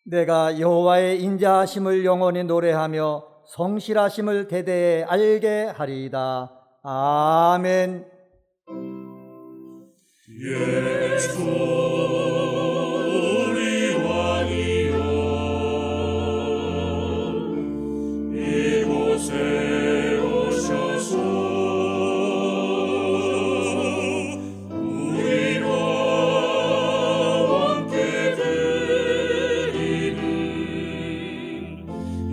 내가 여호와의 인자하심을 영원히 노래하며 성실하심을 대대에 알게 하리이다. 아멘. 예수 우리 왕이여, 이곳에 오셔서 우리와 함께 드리는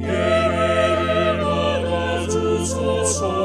예배를 받아주소서.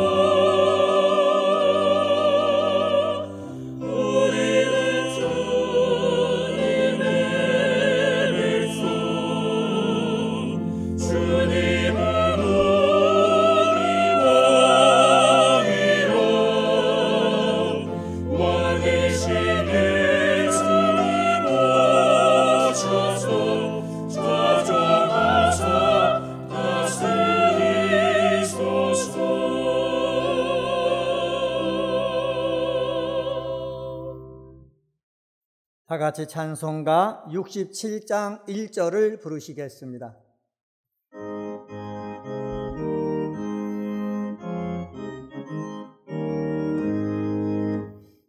다 같이 찬송가 67장 1절을 부르시겠습니다.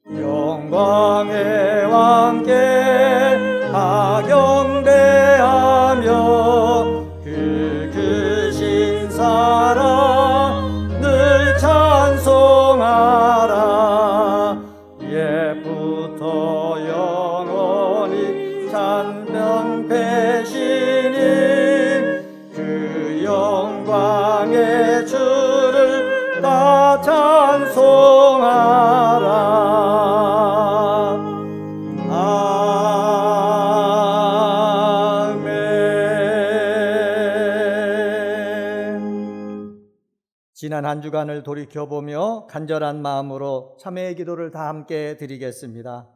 영광의 왕께 하경배하며 그 크신 사랑 늘 찬송하라. 옛부터 영원히 찬명되시니 그 영광의 주를 다 찬송하라. 지난 한 주간을 돌이켜보며 간절한 마음으로 참회의 기도를 다 함께 드리겠습니다.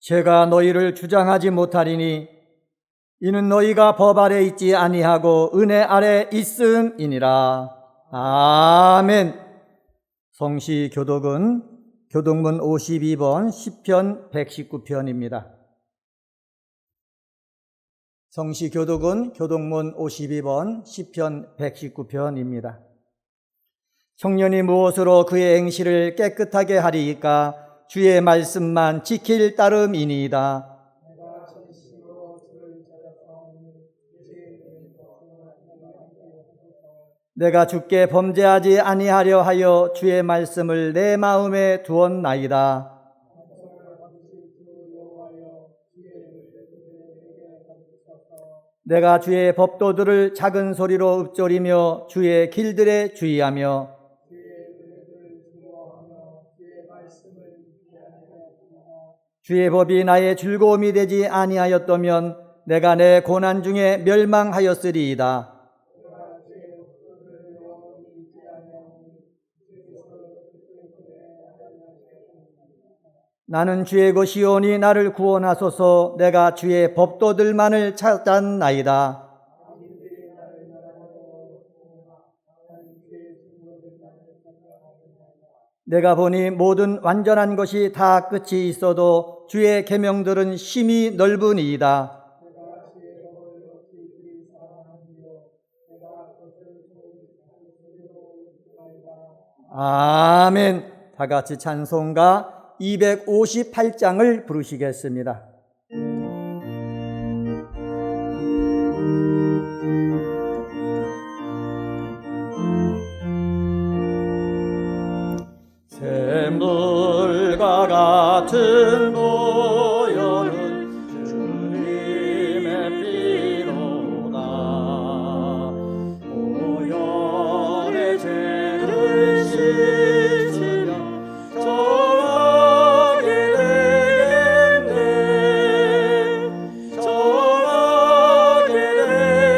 제가 너희를 주장하지 못하리니 이는 너희가 법 아래 있지 아니하고 은혜 아래 있음이니라. 아멘. 성시 교독은 교독문 52번 시편 119편입니다. 성시 교독은 교독문 52번 시편 119편입니다. 청년이 무엇으로 그의 행실을 깨끗하게 하리이까? 주의 말씀만 지킬 따름이니이다. 내가 주께 범죄하지 아니하려 하여 주의 말씀을 내 마음에 두었나이다. 내가 주의 법도들을 작은 소리로 읊조리며 주의 길들에 주의하며 주의 법이 나의 즐거움이 되지 아니하였다면 내가 내 고난 중에 멸망하였으리이다. 나는 주의 것이오니 나를 구원하소서. 내가 주의 법도들만을 찾았나이다. 내가 보니 모든 완전한 것이 다 끝이 있어도 주의 계명들은 심히 넓으니이다. 아멘. 다 같이 찬송가 258장을 부르시겠습니다. 샘물과 같은 보혈은 주님의 피로다. 보혈의 죄를 씻으려 정하게 되겠네. 정하게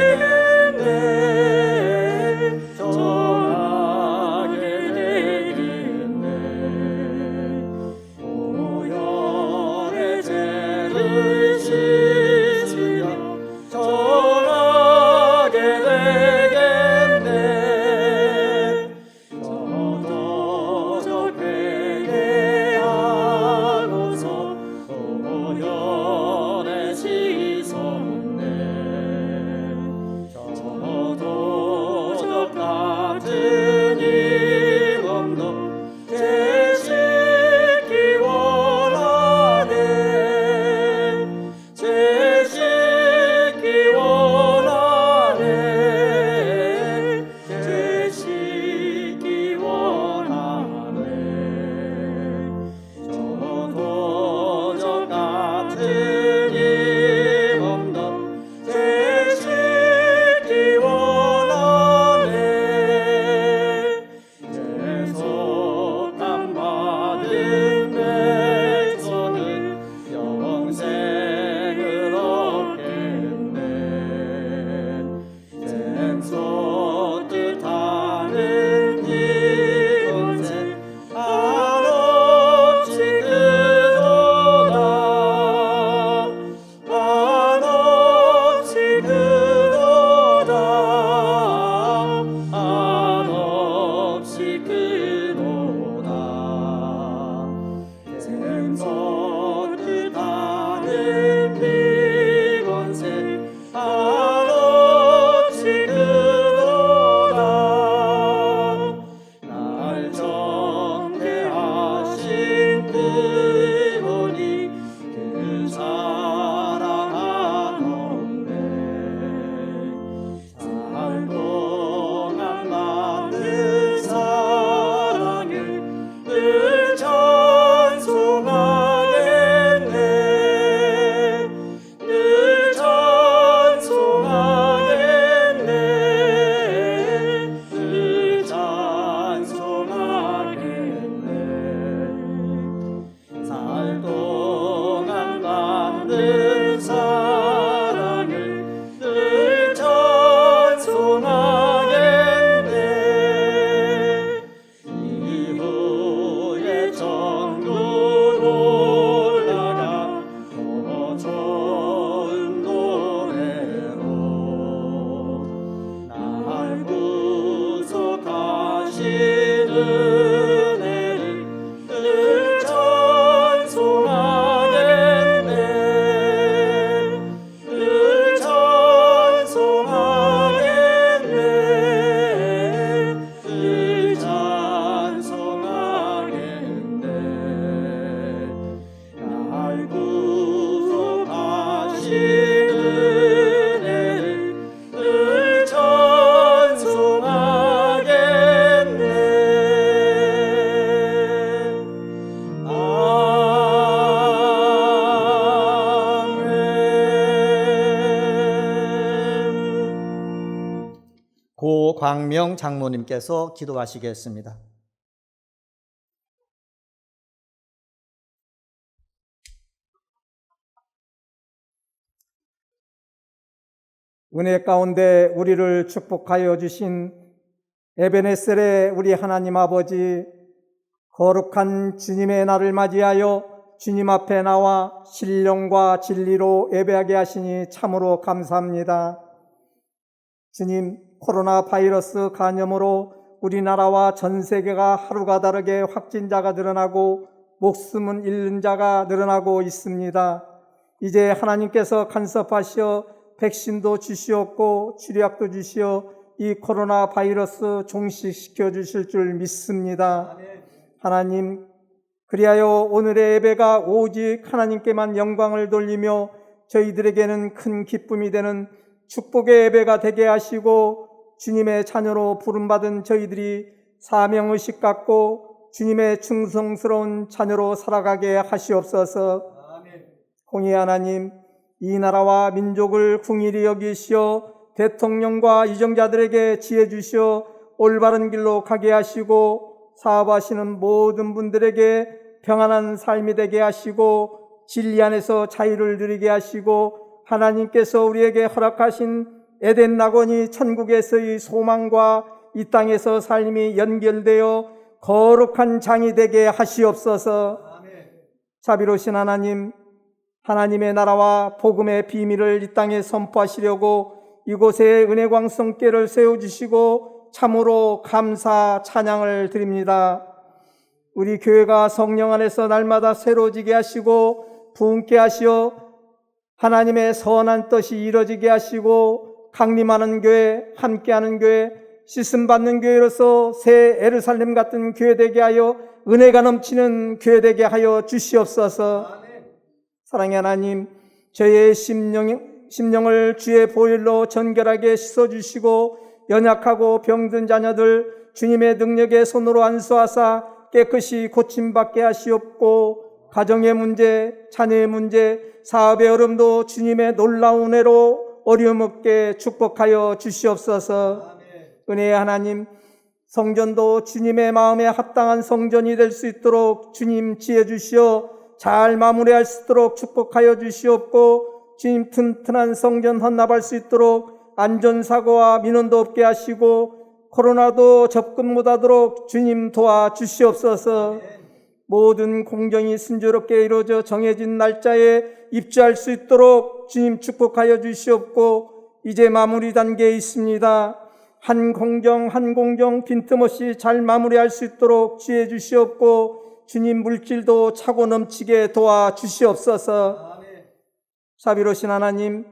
되겠네. 정하게 되겠네. 보혈의 죄를 씻으려 정하게 되겠네. 저도 저 회개하고서 보혈에 씻었네. 저도 저 같은 이 몸도 제식기 원하네. 제식기 원하네. 제식기 원하네. 저도 저 같은 이 몸도 제식기 원하네. 계속함 받은 백성은 영생을 얻겠네. 샘소 뜻하는 이곳에 한없이 크도다. 한없이 크도다. 한없이 크도다. 샘소 뜻하는 이곳에 한없이 크도다. 날 정죄하신 그분이 그 사랑하던데 살 동안 받은 사랑을 늘 찬송하겠네. 늘 찬송하겠네. 늘 찬송하겠네. 살 동안 받는 사랑을 늘 찬송하겠네. 이후에 천국 올라가 더 좋은 노래로 날 구속하신 은혜를 늘 찬송하겠네. 늘 찬송하겠네. 늘 찬송하겠네. 날 구속하신 은혜를 늘 찬송하겠네. 아멘. 고광명 장모님께서 기도하시겠습니다. 은혜 가운데 우리를 축복하여 주신 에베네셀의 우리 하나님 아버지, 거룩한 주님의 날을 맞이하여 주님 앞에 나와 신령과 진리로 예배하게 하시니 참으로 감사합니다. 주님, 코로나 바이러스 감염으로 우리나라와 전 세계가 하루가 다르게 확진자가 늘어나고 목숨은 잃는 자가 늘어나고 있습니다. 이제 하나님께서 간섭하시어 백신도 주시옵고 치료약도 주시어 이 코로나 바이러스 종식시켜 주실 줄 믿습니다. 하나님, 그리하여 오늘의 예배가 오직 하나님께만 영광을 돌리며 저희들에게는 큰 기쁨이 되는 축복의 예배가 되게 하시고 주님의 자녀로 부름받은 저희들이 사명의식 갖고 주님의 충성스러운 자녀로 살아가게 하시옵소서. 공의 하나님, 이 나라와 민족을 궁일이 여기시어 대통령과 이정자들에게 지혜 주시어 올바른 길로 가게 하시고 사업하시는 모든 분들에게 평안한 삶이 되게 하시고 진리 안에서 자유를 누리게 하시고 하나님께서 우리에게 허락하신 에덴 낙원이 천국에서의 소망과 이 땅에서 삶이 연결되어 거룩한 장이 되게 하시옵소서. 자비로우신 하나님, 하나님의 나라와 복음의 비밀을 이 땅에 선포하시려고 이곳에 은혜광성교회를 세워주시고 참으로 감사 찬양을 드립니다. 우리 교회가 성령 안에서 날마다 새로워지게 하시고 부흥케 하시어 하나님의 선한 뜻이 이루어지게 하시고 강림하는 교회, 함께하는 교회, 씻음받는 교회로서 새 예루살렘 같은 교회 되게 하여 은혜가 넘치는 교회 되게 하여 주시옵소서. 사랑의 하나님, 저의 심령을 주의 보혈로 정결하게 씻어주시고 연약하고 병든 자녀들 주님의 능력의 손으로 안수하사 깨끗이 고침받게 하시옵고 가정의 문제, 자녀의 문제, 사업의 어려움도 주님의 놀라운 은혜로 어려움 없게 축복하여 주시옵소서. 은혜의 하나님, 성전도 주님의 마음에 합당한 성전이 될 수 있도록 주님 지혜 주시어 잘 마무리할 수 있도록 축복하여 주시옵고 주님 튼튼한 성전 헌납할 수 있도록 안전사고와 민원도 없게 하시고 코로나도 접근 못하도록 주님 도와주시옵소서. 모든 공정이 순조롭게 이루어져 정해진 날짜에 입주할 수 있도록 주님 축복하여 주시옵고 이제 마무리 단계에 있습니다. 한 공정 빈틈없이 잘 마무리할 수 있도록 지혜 주시옵고 주님 물질도 차고 넘치게 도와주시옵소서. 자비로우신 하나님,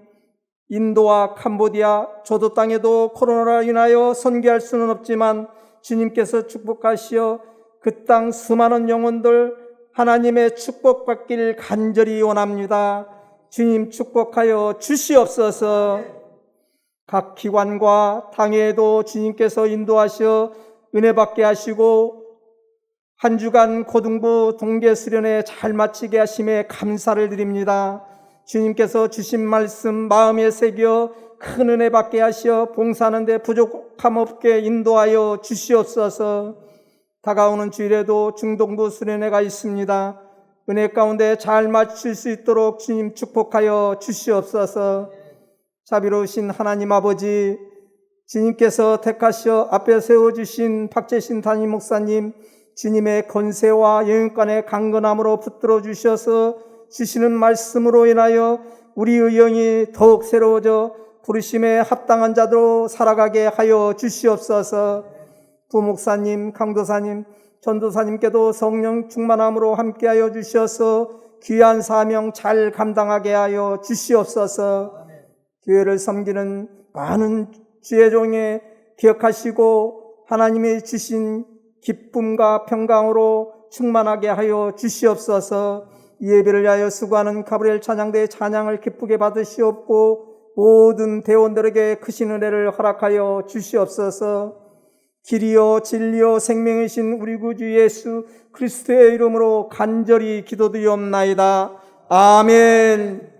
인도와 캄보디아, 조도 땅에도 코로나로 인하여 선교할 수는 없지만 주님께서 축복하시어 그 땅 수많은 영혼들 하나님의 축복받길 간절히 원합니다. 주님 축복하여 주시옵소서. 각 기관과 당회에도 주님께서 인도하시어 은혜받게 하시고 한 주간 고등부 동계 수련회 잘 마치게 하심에 감사를 드립니다. 주님께서 주신 말씀 마음에 새겨 큰 은혜 받게 하시어 봉사하는 데 부족함 없게 인도하여 주시옵소서. 다가오는 주일에도 중동부 수련회가 있습니다. 은혜 가운데 잘 마칠 수 있도록 주님 축복하여 주시옵소서. 자비로우신 하나님 아버지, 주님께서 택하시어 앞에 세워주신 박재신 담임 목사님, 주님의 권세와 영육간의 강건함으로 붙들어 주셔서 주시는 말씀으로 인하여 우리의 영이 더욱 새로워져 부르심에 합당한 자로 살아가게 하여 주시옵소서. 부목사님, 강도사님, 전도사님께도 성령 충만함으로 함께하여 주셔서 귀한 사명 잘 감당하게 하여 주시옵소서. 교회를 섬기는 많은 주의 종에 기억하시고 하나님이 주신 기쁨과 평강으로 충만하게 하여 주시옵소서. 이 예배를 위하여 수고하는 가브리엘 찬양대의 찬양을 기쁘게 받으시옵고 모든 대원들에게 크신 은혜를 허락하여 주시옵소서. 길이요 진리요 생명이신 우리 구주 예수 그리스도의 이름으로 간절히 기도드리옵나이다. 아멘.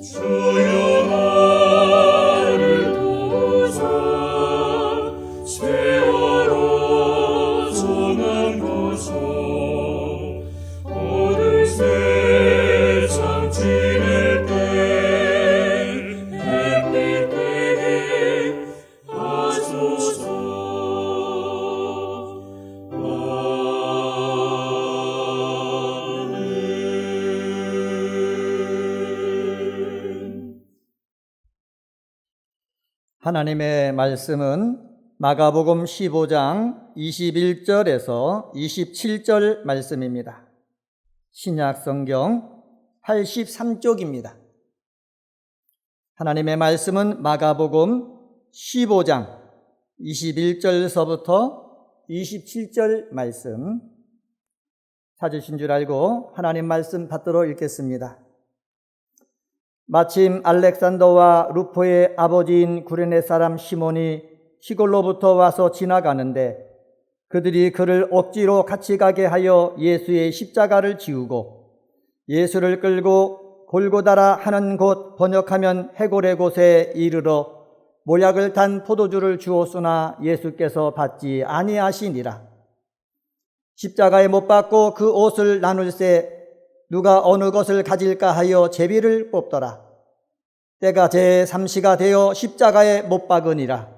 주여 나를 도우소서. 하나님의 말씀은 마가복음 15장 21절에서 27절 말씀입니다. 신약 성경 83쪽입니다. 하나님의 말씀은 마가복음 15장 21절서부터 27절 말씀, 찾으신 줄 알고 하나님 말씀 받들어 읽겠습니다. 마침 알렉산더와 루포의 아버지인 구레네 사람 시몬이 시골로부터 와서 지나가는데 그들이 그를 억지로 같이 가게 하여 예수의 십자가를 지우고 예수를 끌고 골고다라 하는 곳, 번역하면 해골의 곳에 이르러 모략을 단 포도주를 주었으나 예수께서 받지 아니하시니라. 십자가에 못 박고 그 옷을 나눌새 누가 어느 것을 가질까 하여 제비를 뽑더라. 때가 제3시가 되어 십자가에 못 박으니라.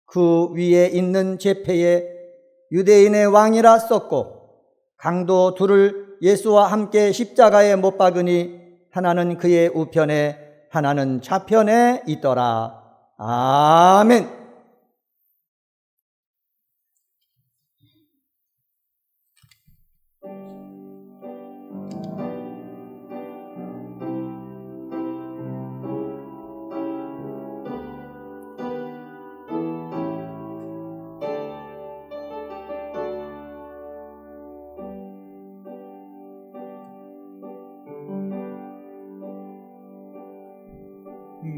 그 위에 있는 제패에 유대인의 왕이라 썼고 강도 둘을 예수와 함께 십자가에 못 박으니 하나는 그의 우편에 하나는 좌편에 있더라. 아멘.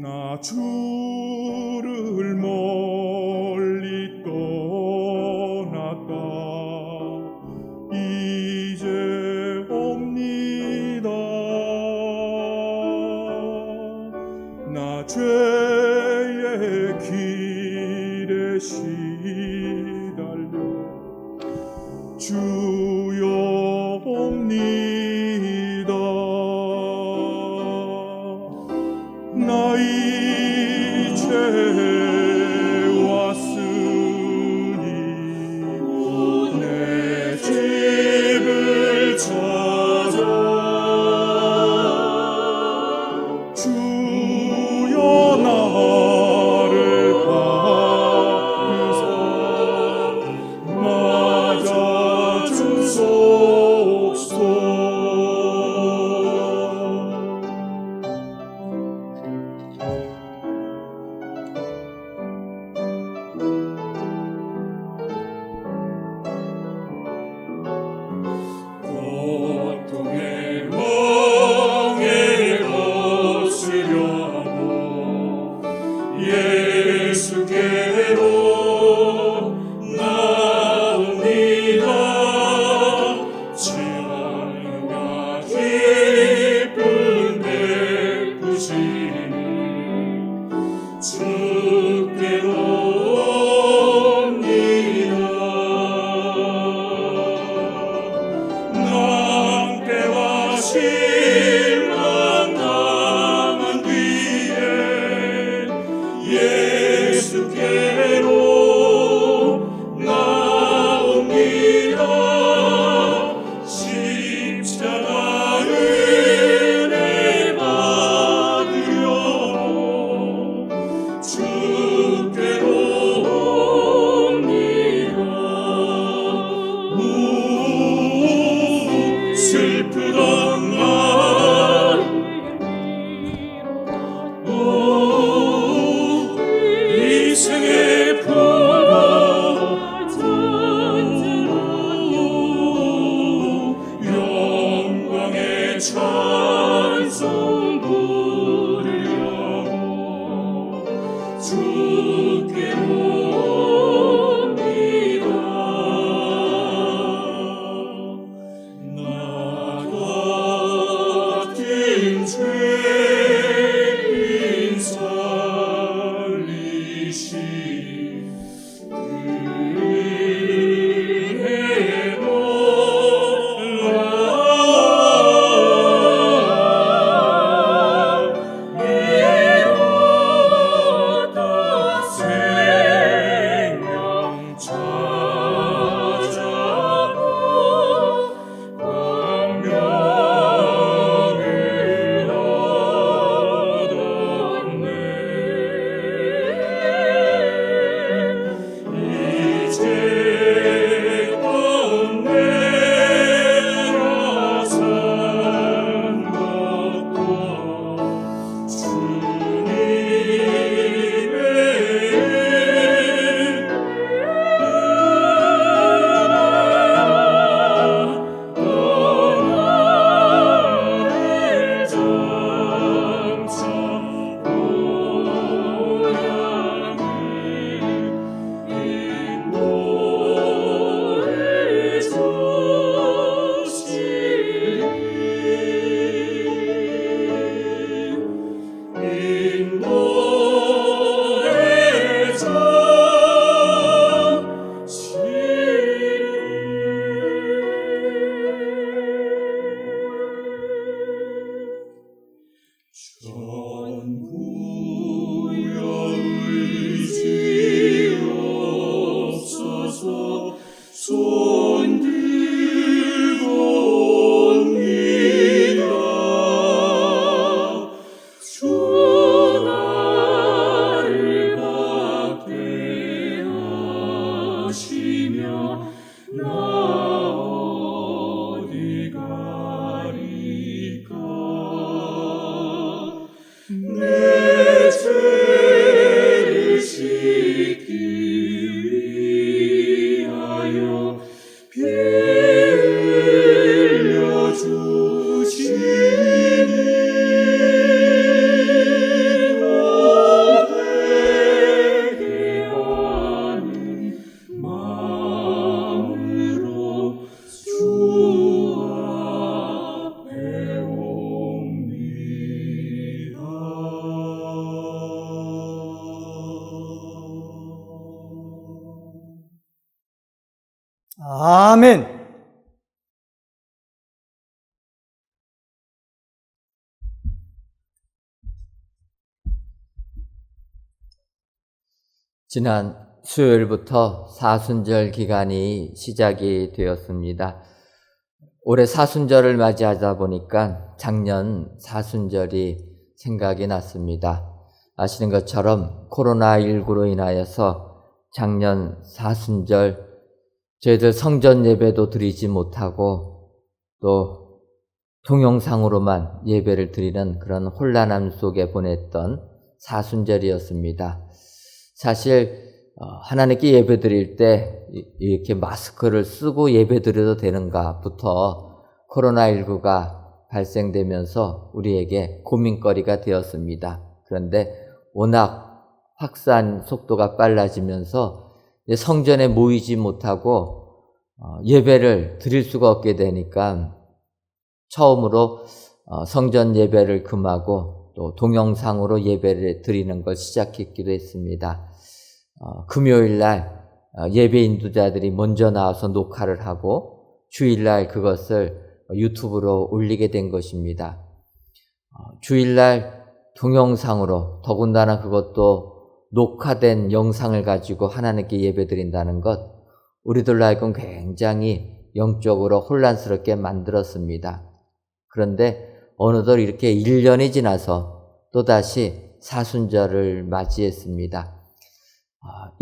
나 주를 멀리 떠났다 이제 옵니다. 나 죄의 길에 시달려 주여 옵니다. 나 이제 왔으니 내 집을 찾아 주여 나를 받으사 맞아 주소서. 고통의 멍에 거스려 하고 예수께로 나옵니다. 찬양과 기쁨 베푸시니 주께로 실망 당한 뒤에 예수께로 나옵니다. 십자가 은혜 받으려 주께로 옵니다. 슬프던 이생의 풍파 영광의 찬송 부르려고 주께 옵니다. 나 같은 죄인 살리시 은혜 몰라 전부여 의지옵소서. 손 들고 옵니다. 주 나를 박대하시며 나 어디 가리까. 내 죄를 씻기 위하여 피 흘려 주시니 회개하는 마음으로 주 앞에 옵니다. 아멘. 지난 수요일부터 사순절 기간이 시작이 되었습니다. 올해 사순절을 맞이하다 보니까 작년 사순절이 생각이 났습니다. 아시는 것처럼 코로나19로 인하여서 작년 사순절 저희들 성전 예배도 드리지 못하고 또 동영상으로만 예배를 드리는 그런 혼란함 속에 보냈던 사순절이었습니다. 사실 하나님께 예배 드릴 때 이렇게 마스크를 쓰고 예배 드려도 되는가부터 코로나19가 발생되면서 우리에게 고민거리가 되었습니다. 그런데 워낙 확산 속도가 빨라지면서 성전에 모이지 못하고 예배를 드릴 수가 없게 되니까 처음으로 성전 예배를 금하고 또 동영상으로 예배를 드리는 걸 시작했기도 했습니다. 금요일날 예배 인도자들이 먼저 나와서 녹화를 하고 주일날 그것을 유튜브로 올리게 된 것입니다. 주일날 동영상으로 더군다나 그것도 녹화된 영상을 가지고 하나님께 예배드린다는 것, 우리들로 하여금 굉장히 영적으로 혼란스럽게 만들었습니다. 그런데 어느덧 이렇게 1년이 지나서 또다시 사순절을 맞이했습니다.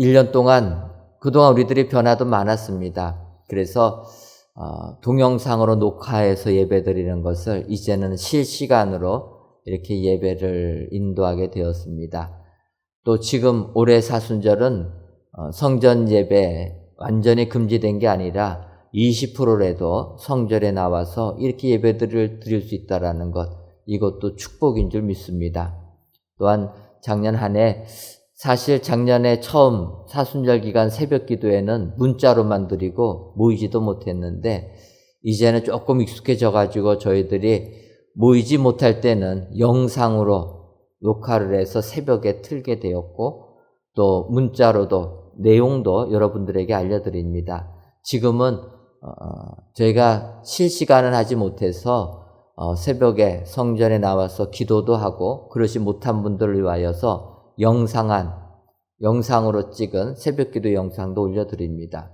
1년 동안 그동안 우리들이 변화도 많았습니다. 그래서 동영상으로 녹화해서 예배드리는 것을 이제는 실시간으로 이렇게 예배를 인도하게 되었습니다. 또 지금 올해 사순절은 성전 예배 완전히 금지된 게 아니라 20%라도 성전에 나와서 이렇게 예배들을 드릴 수 있다는 것, 이것도 축복인 줄 믿습니다. 또한 작년 한 해 사실 작년에 처음 사순절 기간 새벽 기도에는 문자로만 드리고 모이지도 못했는데 이제는 조금 익숙해져 가지고 저희들이 모이지 못할 때는 영상으로 녹화를 해서 새벽에 틀게 되었고 또 문자로도 내용도 여러분들에게 알려드립니다. 지금은 저희가 실시간은 하지 못해서 새벽에 성전에 나와서 기도도 하고 그러지 못한 분들을 위하여서 영상으로 찍은 새벽 기도 영상도 올려드립니다.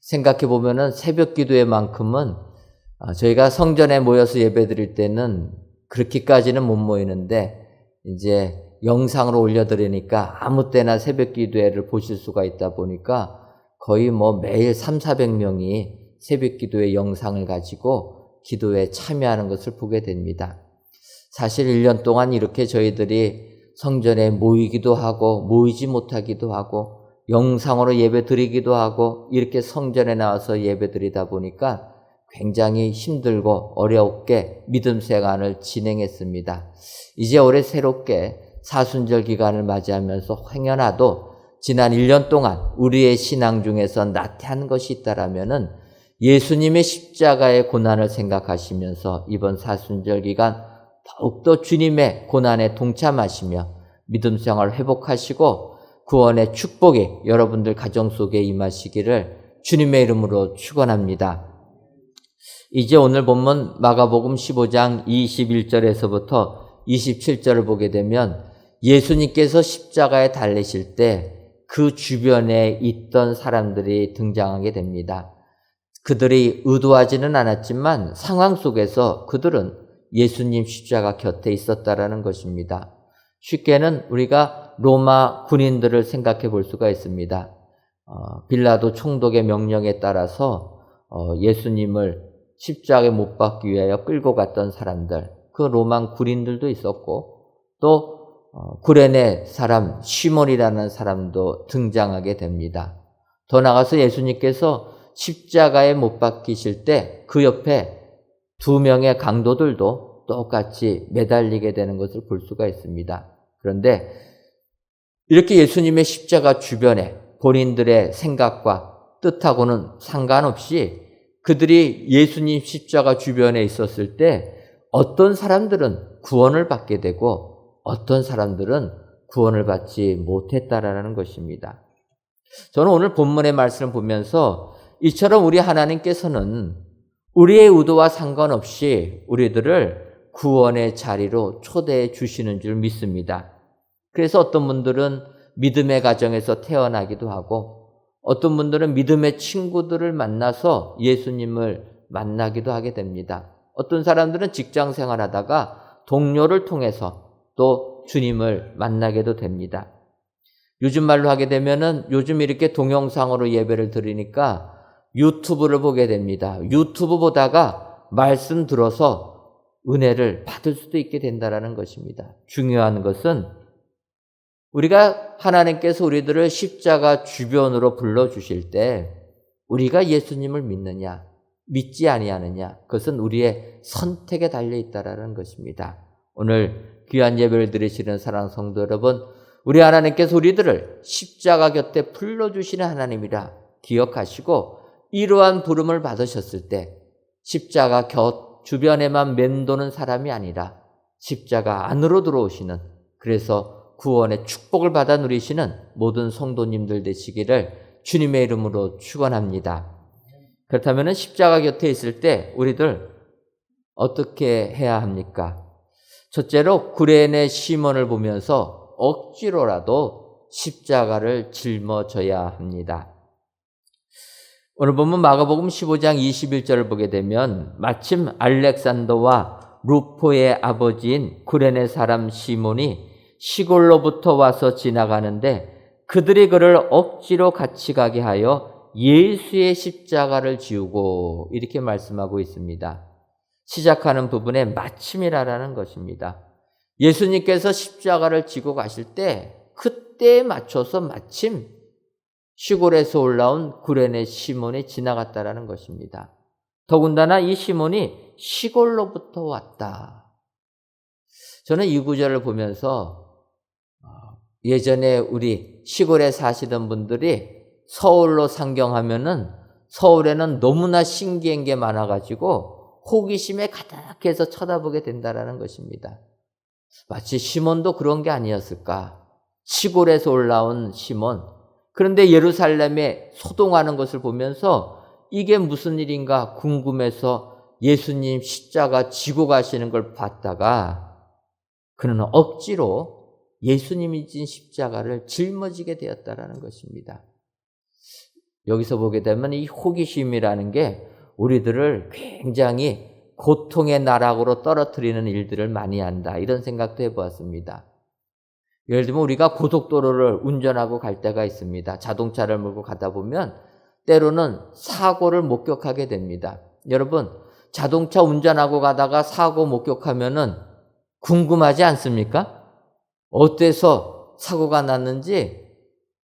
생각해 보면은 새벽 기도회만큼은 저희가 성전에 모여서 예배 드릴 때는 그렇게까지는 못 모이는데 이제 영상으로 올려드리니까 아무 때나 새벽 기도회를 보실 수가 있다 보니까 거의 매일 300~400명이 새벽 기도회 영상을 가지고 기도에 참여하는 것을 보게 됩니다. 사실 1년 동안 이렇게 저희들이 성전에 모이기도 하고 모이지 못하기도 하고 영상으로 예배 드리기도 하고 이렇게 성전에 나와서 예배 드리다 보니까 굉장히 힘들고 어렵게 믿음 생활을 진행했습니다. 이제 올해 새롭게 사순절 기간을 맞이하면서 행여나도 지난 1년 동안 우리의 신앙 중에서 나태한 것이 있다라면은 예수님의 십자가의 고난을 생각하시면서 이번 사순절 기간 더욱더 주님의 고난에 동참하시며 믿음 생활을 회복하시고 구원의 축복이 여러분들 가정 속에 임하시기를 주님의 이름으로 축원합니다. 이제 오늘 본문 마가복음 15장 21절에서부터 27절을 보게 되면 예수님께서 십자가에 달리실 때 그 주변에 있던 사람들이 등장하게 됩니다. 그들이 의도하지는 않았지만 상황 속에서 그들은 예수님 십자가 곁에 있었다라는 것입니다. 쉽게는 우리가 로마 군인들을 생각해 볼 수가 있습니다. 빌라도 총독의 명령에 따라서 예수님을 십자가에 못 박기 위하여 끌고 갔던 사람들, 그 로마 군인들도 있었고 또 구레네 사람 시몬이라는 사람도 등장하게 됩니다. 더 나아가서 예수님께서 십자가에 못 박히실 때 그 옆에 2명의 강도들도 똑같이 매달리게 되는 것을 볼 수가 있습니다. 그런데 이렇게 예수님의 십자가 주변에 본인들의 생각과 뜻하고는 상관없이 그들이 예수님 십자가 주변에 있었을 때 어떤 사람들은 구원을 받게 되고 어떤 사람들은 구원을 받지 못했다라는 것입니다. 저는 오늘 본문의 말씀을 보면서 이처럼 우리 하나님께서는 우리의 의도와 상관없이 우리들을 구원의 자리로 초대해 주시는 줄 믿습니다. 그래서 어떤 분들은 믿음의 가정에서 태어나기도 하고 어떤 분들은 믿음의 친구들을 만나서 예수님을 만나기도 하게 됩니다. 어떤 사람들은 직장 생활하다가 동료를 통해서 또 주님을 만나게도 됩니다. 요즘 말로 하게 되면은 요즘 이렇게 동영상으로 예배를 드리니까 유튜브를 보게 됩니다. 유튜브 보다가 말씀 들어서 은혜를 받을 수도 있게 된다라는 것입니다. 중요한 것은 우리가 하나님께서 우리들을 십자가 주변으로 불러주실 때 우리가 예수님을 믿느냐 믿지 아니하느냐 그것은 우리의 선택에 달려있다라는 것입니다. 오늘 귀한 예배를 드리시는 사랑하는 성도 여러분, 우리 하나님께서 우리들을 십자가 곁에 불러주시는 하나님이라 기억하시고 이러한 부름을 받으셨을 때 십자가 곁 주변에만 맴도는 사람이 아니라 십자가 안으로 들어오시는, 그래서 구원의 축복을 받아 누리시는 모든 성도님들 되시기를 주님의 이름으로 축원합니다. 그렇다면 십자가 곁에 있을 때 우리들 어떻게 해야 합니까? 첫째로 구레네 시몬을 보면서 억지로라도 십자가를 짊어져야 합니다. 오늘 보면 마가복음 15장 21절을 보게 되면 마침 알렉산더와 루포의 아버지인 구레네 사람 시몬이 시골로부터 와서 지나가는데 그들이 그를 억지로 같이 가게 하여 예수의 십자가를 지우고, 이렇게 말씀하고 있습니다. 시작하는 부분에 마침이라는 것입니다. 예수님께서 십자가를 지고 가실 때 그때에 맞춰서 마침 시골에서 올라온 구레네 시몬이 지나갔다라는 것입니다. 더군다나 이 시몬이 시골로부터 왔다. 저는 이 구절을 보면서 예전에 우리 시골에 사시던 분들이 서울로 상경하면은 서울에는 너무나 신기한 게 많아가지고 호기심에 가득해서 쳐다보게 된다라는 것입니다. 마치 시몬도 그런 게 아니었을까? 시골에서 올라온 시몬. 그런데 예루살렘에 소동하는 것을 보면서 이게 무슨 일인가 궁금해서 예수님 십자가 지고 가시는 걸 봤다가 그는 억지로 예수님이 진 십자가를 짊어지게 되었다라는 것입니다. 여기서 보게 되면 이 호기심이라는 게 우리들을 굉장히 고통의 나락으로 떨어뜨리는 일들을 많이 한다, 이런 생각도 해보았습니다. 예를 들면 우리가 고속도로를 운전하고 갈 때가 있습니다. 자동차를 몰고 가다 보면 때로는 사고를 목격하게 됩니다. 여러분, 자동차 운전하고 가다가 사고 목격하면은 궁금하지 않습니까? 어때서 사고가 났는지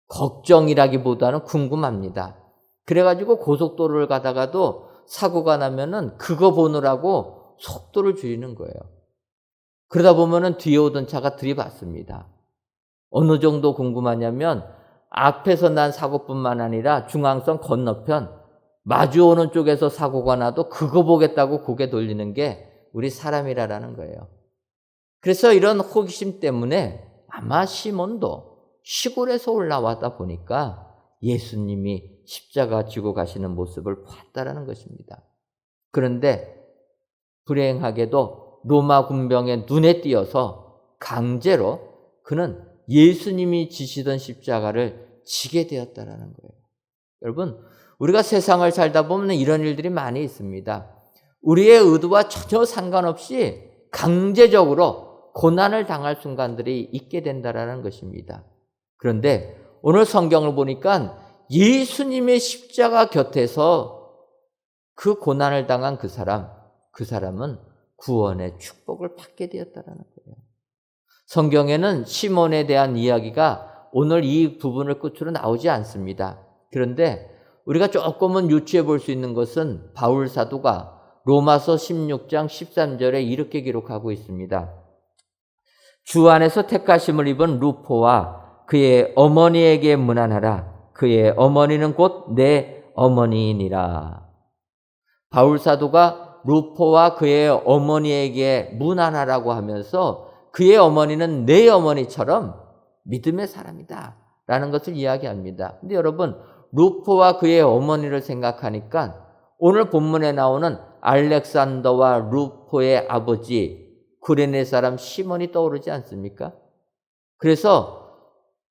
걱정이라기보다는 궁금합니다. 그래가지고 고속도로를 가다가도 사고가 나면은 그거 보느라고 속도를 줄이는 거예요. 그러다 보면은 뒤에 오던 차가 들이받습니다. 어느 정도 궁금하냐면 앞에서 난 사고뿐만 아니라 중앙선 건너편 마주오는 쪽에서 사고가 나도 그거 보겠다고 고개 돌리는 게 우리 사람이라는 거예요. 그래서 이런 호기심 때문에 아마 시몬도 시골에서 올라왔다 보니까 예수님이 십자가 지고 가시는 모습을 봤다라는 것입니다. 그런데 불행하게도 로마 군병의 눈에 띄어서 강제로 그는 예수님이 지시던 십자가를 지게 되었다라는 거예요. 여러분, 우리가 세상을 살다 보면 이런 일들이 많이 있습니다. 우리의 의도와 전혀 상관없이 강제적으로 고난을 당할 순간들이 있게 된다라는 것입니다. 그런데 오늘 성경을 보니까 예수님의 십자가 곁에서 그 고난을 당한 그 사람은 구원의 축복을 받게 되었다라는 거예요. 성경에는 시몬에 대한 이야기가 오늘 이 부분을 끝으로 나오지 않습니다. 그런데 우리가 조금은 유추해 볼 수 있는 것은 바울 사도가 로마서 16장 13절에 이렇게 기록하고 있습니다. 주 안에서 택하심을 입은 루포와 그의 어머니에게 문안하라. 그의 어머니는 곧 내 어머니이니라. 바울 사도가 루포와 그의 어머니에게 문안하라고 하면서 그의 어머니는 내 어머니처럼 믿음의 사람이다 라는 것을 이야기합니다. 근데 여러분, 루포와 그의 어머니를 생각하니까 오늘 본문에 나오는 알렉산더와 루포의 아버지 구레네 사람 시몬이 떠오르지 않습니까? 그래서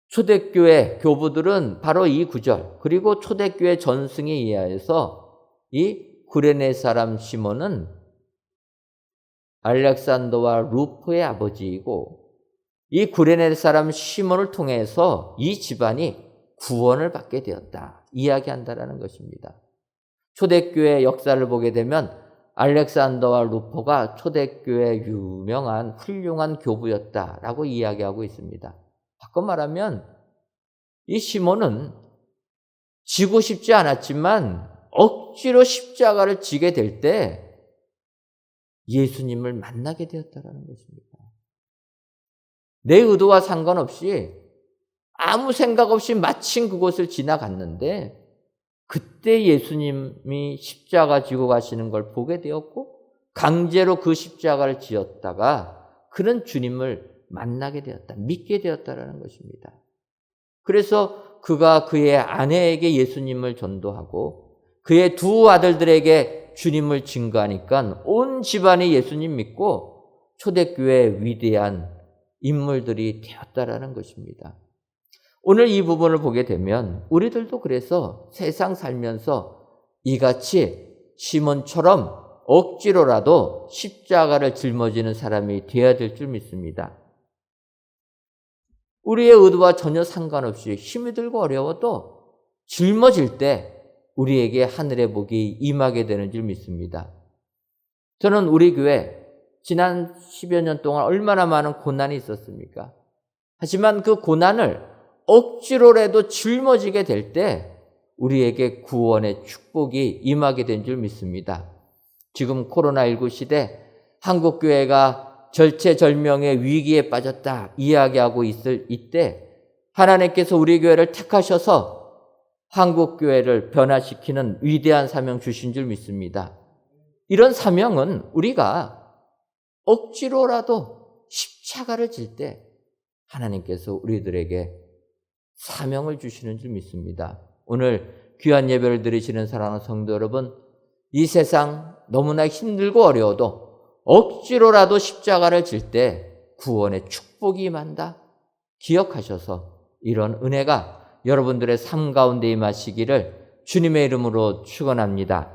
초대교회 교부들은 바로 이 구절, 그리고 초대교회 전승에 의하여서 이 구레네 사람 시몬은 알렉산더와 루포의 아버지이고 이 구레네 사람 시몬을 통해서 이 집안이 구원을 받게 되었다 이야기한다라는 것입니다. 초대교회 역사를 보게 되면 알렉산더와 루포가 초대교회 유명한 훌륭한 교부였다라고 이야기하고 있습니다. 바꿔 말하면 이 시몬은 지고 싶지 않았지만 억지로 십자가를 지게 될 때 예수님을 만나게 되었다라는 것입니다. 내 의도와 상관없이 아무 생각 없이 마침 그곳을 지나갔는데 그때 예수님이 십자가 지고 가시는 걸 보게 되었고 강제로 그 십자가를 지었다가 그는 주님을 만나게 되었다, 믿게 되었다라는 것입니다. 그래서 그가 그의 아내에게 예수님을 전도하고 그의 두 아들들에게 주님을 증거하니까 온 집안이 예수님 믿고 초대교회의 위대한 인물들이 되었다라는 것입니다. 오늘 이 부분을 보게 되면 우리들도 그래서 세상 살면서 이같이 시몬처럼 억지로라도 십자가를 짊어지는 사람이 되어야 될 줄 믿습니다. 우리의 의도와 전혀 상관없이 힘이 들고 어려워도 짊어질 때 우리에게 하늘의 복이 임하게 되는 줄 믿습니다. 저는 우리 교회 지난 10여 년 동안 얼마나 많은 고난이 있었습니까? 하지만 그 고난을 억지로라도 짊어지게 될 때 우리에게 구원의 축복이 임하게 된 줄 믿습니다. 지금 코로나19 시대 한국교회가 절체절명의 위기에 빠졌다 이야기하고 있을 이때 하나님께서 우리 교회를 택하셔서 한국교회를 변화시키는 위대한 사명 주신 줄 믿습니다. 이런 사명은 우리가 억지로라도 십자가를 질 때 하나님께서 우리들에게 사명을 주시는 줄 믿습니다. 오늘 귀한 예배를 드리시는 사랑하는 성도 여러분, 이 세상 너무나 힘들고 어려워도 억지로라도 십자가를 질 때 구원의 축복이 임한다 기억하셔서 이런 은혜가 여러분들의 삶 가운데 임하시기를 주님의 이름으로 축원합니다.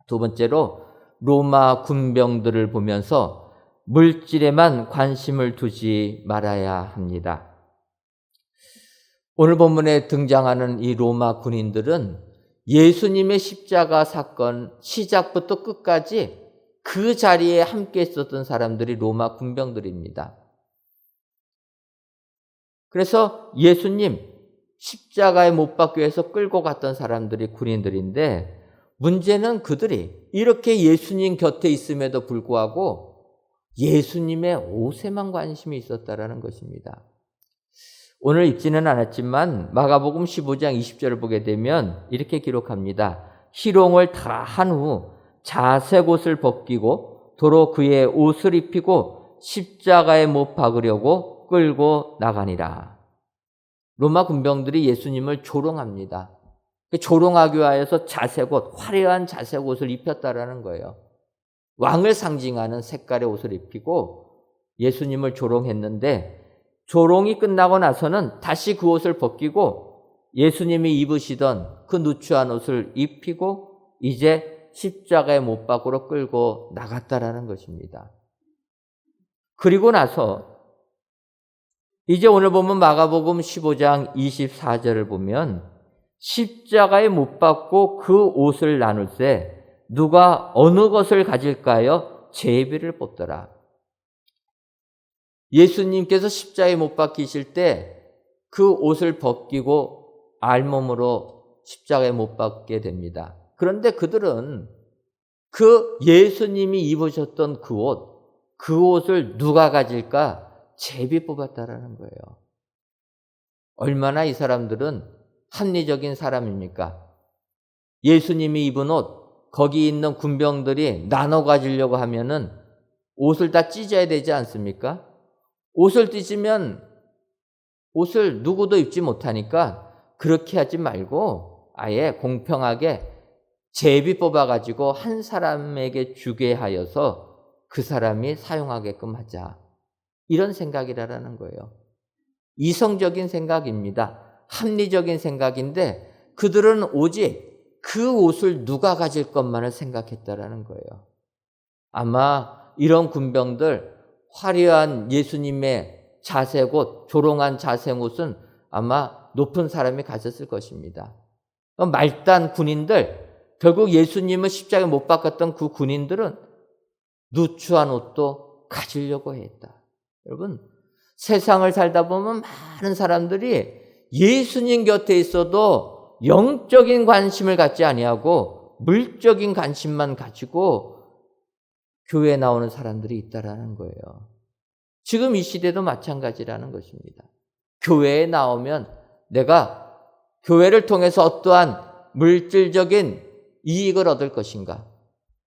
두 번째로 로마 군병들을 보면서 물질에만 관심을 두지 말아야 합니다. 오늘 본문에 등장하는 이 로마 군인들은 예수님의 십자가 사건 시작부터 끝까지 그 자리에 함께 있었던 사람들이 로마 군병들입니다. 그래서 예수님 십자가에 못 박기 위해서 끌고 갔던 사람들이 군인들인데 문제는 그들이 이렇게 예수님 곁에 있음에도 불구하고 예수님의 옷에만 관심이 있었다라는 것입니다. 오늘 읽지는 않았지만 마가복음 15장 20절을 보게 되면 이렇게 기록합니다. 희롱을 다 한 후 자색 옷을 벗기고 도로 그의 옷을 입히고 십자가에 못 박으려고 끌고 나가니라. 로마 군병들이 예수님을 조롱합니다. 조롱하기 위하여서 자색 옷, 화려한 자색 옷을 입혔다라는 거예요. 왕을 상징하는 색깔의 옷을 입히고 예수님을 조롱했는데 조롱이 끝나고 나서는 다시 그 옷을 벗기고 예수님이 입으시던 그 누추한 옷을 입히고 이제 십자가의 못 밖으로 끌고 나갔다라는 것입니다. 그리고 나서 이제 오늘 보면 마가복음 15장 24절을 보면 십자가에 못 박고 그 옷을 나눌세 누가 어느 것을 가질까요? 제비를 뽑더라. 예수님께서 십자가에 못 박히실 때 그 옷을 벗기고 알몸으로 십자가에 못 박게 됩니다. 그런데 그들은 그 예수님이 입으셨던 그 옷을 누가 가질까? 제비 뽑았다라는 거예요. 얼마나 이 사람들은 합리적인 사람입니까? 예수님이 입은 옷, 거기 있는 군병들이 나눠 가지려고 하면은 옷을 다 찢어야 되지 않습니까? 옷을 찢으면 옷을 누구도 입지 못하니까 그렇게 하지 말고 아예 공평하게 제비 뽑아가지고 한 사람에게 주게 하여서 그 사람이 사용하게끔 하자. 이런 생각이라는 거예요. 이성적인 생각입니다. 합리적인 생각인데 그들은 오직 그 옷을 누가 가질 것만을 생각했다라는 거예요. 아마 이런 군병들 화려한 예수님의 자색옷, 조롱한 자색옷은 아마 높은 사람이 가졌을 것입니다. 말단 군인들, 결국 예수님을 십자가에 못 박았던 그 군인들은 누추한 옷도 가지려고 했다. 여러분, 세상을 살다 보면 많은 사람들이 예수님 곁에 있어도 영적인 관심을 갖지 아니하고 물적인 관심만 가지고 교회에 나오는 사람들이 있다라는 거예요. 지금 이 시대도 마찬가지라는 것입니다. 교회에 나오면 내가 교회를 통해서 어떠한 물질적인 이익을 얻을 것인가?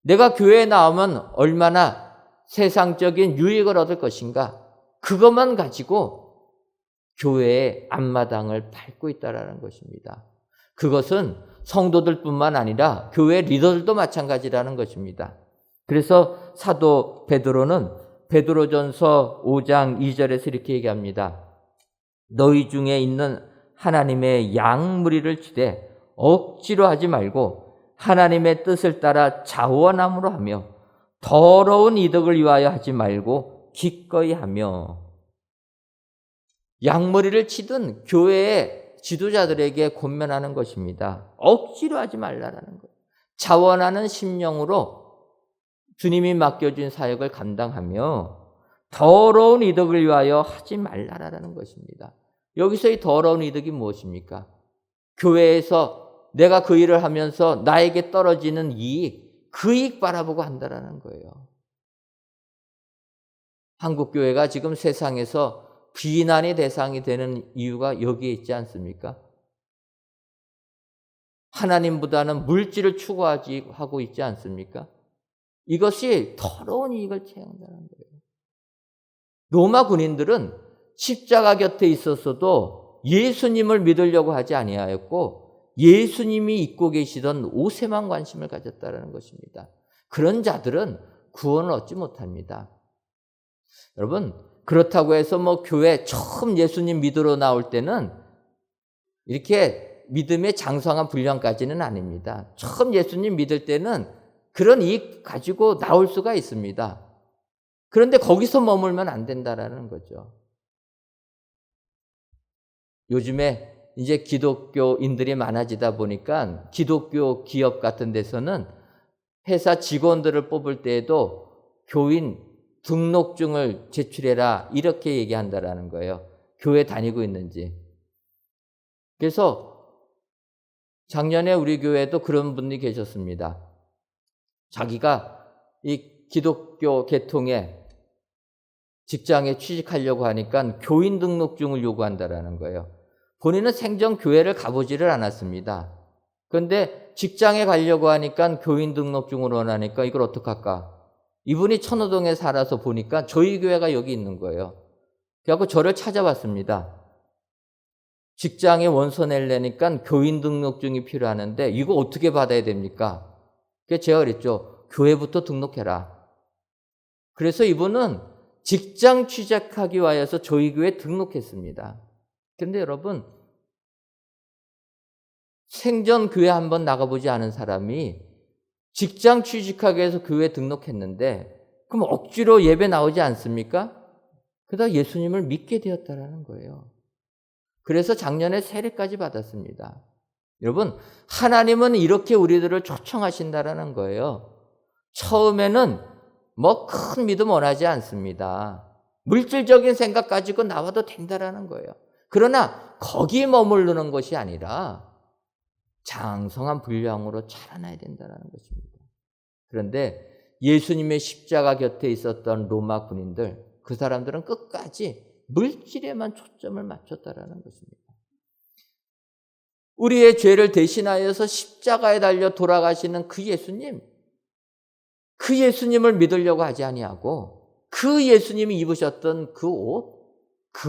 내가 교회에 나오면 얼마나 세상적인 유익을 얻을 것인가? 그것만 가지고 교회의 앞마당을 밟고 있다는 것입니다. 그것은 성도들뿐만 아니라 교회 리더들도 마찬가지라는 것입니다. 그래서 사도 베드로는 베드로전서 5장 2절에서 이렇게 얘기합니다. 너희 중에 있는 하나님의 양무리를 치되 억지로 하지 말고 하나님의 뜻을 따라 자원함으로 하며 더러운 이득을 위하여 하지 말고 기꺼이 하며. 양머리를 치든 교회의 지도자들에게 권면하는 것입니다. 억지로 하지 말라라는 거예요. 자원하는 심령으로 주님이 맡겨준 사역을 감당하며 더러운 이득을 위하여 하지 말라라는 것입니다. 여기서 이 더러운 이득이 무엇입니까? 교회에서 내가 그 일을 하면서 나에게 떨어지는 이익, 그 이익 바라보고 한다라는 거예요. 한국교회가 지금 세상에서 비난의 대상이 되는 이유가 여기에 있지 않습니까? 하나님보다는 물질을 추구하고 있지 않습니까? 이것이 더러운 이익을 채운다는 거예요. 로마 군인들은 십자가 곁에 있었어도 예수님을 믿으려고 하지 아니하였고 예수님이 입고 계시던 옷에만 관심을 가졌다는 것입니다. 그런 자들은 구원을 얻지 못합니다. 여러분, 그렇다고 해서 교회 처음 예수님 믿으러 나올 때는 이렇게 믿음의 장성한 분량까지는 아닙니다. 처음 예수님 믿을 때는 그런 이익 가지고 나올 수가 있습니다. 그런데 거기서 머물면 안 된다라는 거죠. 요즘에 이제 기독교인들이 많아지다 보니까 기독교 기업 같은 데서는 회사 직원들을 뽑을 때에도 교인 등록증을 제출해라 이렇게 얘기한다라는 거예요. 교회 다니고 있는지. 그래서 작년에 우리 교회에도 그런 분이 계셨습니다. 자기가 이 기독교 계통에 직장에 취직하려고 하니까 교인 등록증을 요구한다라는 거예요. 본인은 생전 교회를 가보지를 않았습니다. 그런데 직장에 가려고 하니까 교인 등록증을 원하니까 이걸 어떡할까? 이분이 천호동에 살아서 보니까 저희 교회가 여기 있는 거예요. 그래서 저를 찾아왔습니다. 직장에 원서 내려니까 교인 등록증이 필요하는데 이거 어떻게 받아야 됩니까? 그래서 제가 그랬죠. 교회부터 등록해라. 그래서 이분은 직장 취직하기 위해서 저희 교회에 등록했습니다. 그런데 여러분, 생전 교회 한번 나가보지 않은 사람이 직장 취직하기 위해서 교회에 등록했는데 그럼 억지로 예배 나오지 않습니까? 그러다 예수님을 믿게 되었다라는 거예요. 그래서 작년에 세례까지 받았습니다. 여러분, 하나님은 이렇게 우리들을 초청하신다라는 거예요. 처음에는 뭐 큰 믿음 원하지 않습니다. 물질적인 생각 가지고 나와도 된다라는 거예요. 그러나 거기에 머무르는 것이 아니라 장성한 분량으로 자라나야 된다는 것입니다. 그런데 예수님의 십자가 곁에 있었던 로마 군인들, 그 사람들은 끝까지 물질에만 초점을 맞췄다라는 것입니다. 우리의 죄를 대신하여서 십자가에 달려 돌아가시는 그 예수님을 믿으려고 하지 아니하고 그 예수님이 입으셨던 그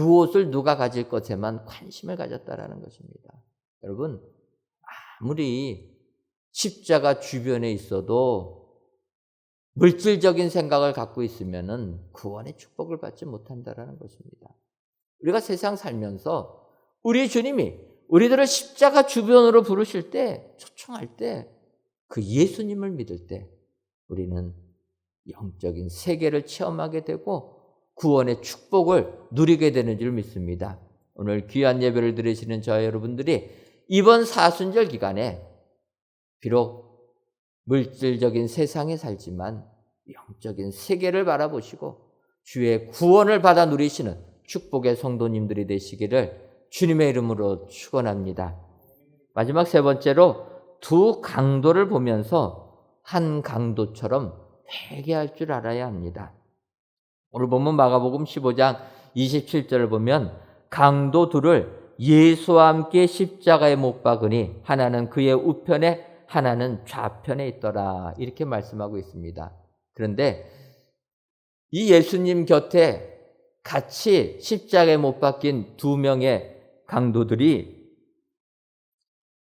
옷을 누가 가질 것에만 관심을 가졌다라는 것입니다. 여러분, 아무리 십자가 주변에 있어도 물질적인 생각을 갖고 있으면은 구원의 축복을 받지 못한다라는 것입니다. 우리가 세상 살면서 우리 주님이 우리들을 십자가 주변으로 부르실 때, 초청할 때, 그 예수님을 믿을 때 우리는 영적인 세계를 체험하게 되고 구원의 축복을 누리게 되는 줄 믿습니다. 오늘 귀한 예배를 드리시는 저와 여러분들이 이번 사순절 기간에 비록 물질적인 세상에 살지만 영적인 세계를 바라보시고 주의 구원을 받아 누리시는 축복의 성도님들이 되시기를 주님의 이름으로 축원합니다. 마지막 세 번째로 두 강도를 보면서 한 강도처럼 회개할 줄 알아야 합니다. 오늘 보면 마가복음 15장 27절을 보면 강도 둘을 예수와 함께 십자가에 못 박으니 하나는 그의 우편에 하나는 좌편에 있더라, 이렇게 말씀하고 있습니다. 그런데 이 예수님 곁에 같이 십자가에 못 박힌 두 명의 강도들이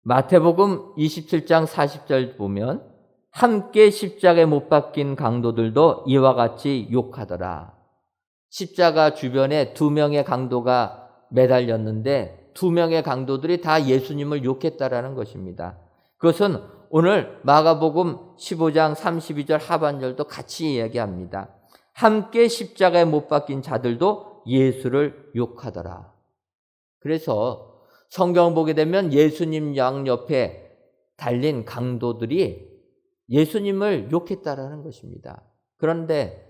마태복음 27장 40절 보면 함께 십자가에 못 박힌 강도들도 이와 같이 욕하더라. 십자가 주변에 두 명의 강도가 매달렸는데 두 명의 강도들이 다 예수님을 욕했다라는 것입니다. 그것은 오늘 마가복음 15장 32절 하반절도 같이 이야기합니다. 함께 십자가에 못 박힌 자들도 예수를 욕하더라. 그래서 성경 보게 되면 예수님 양옆에 달린 강도들이 예수님을 욕했다라는 것입니다. 그런데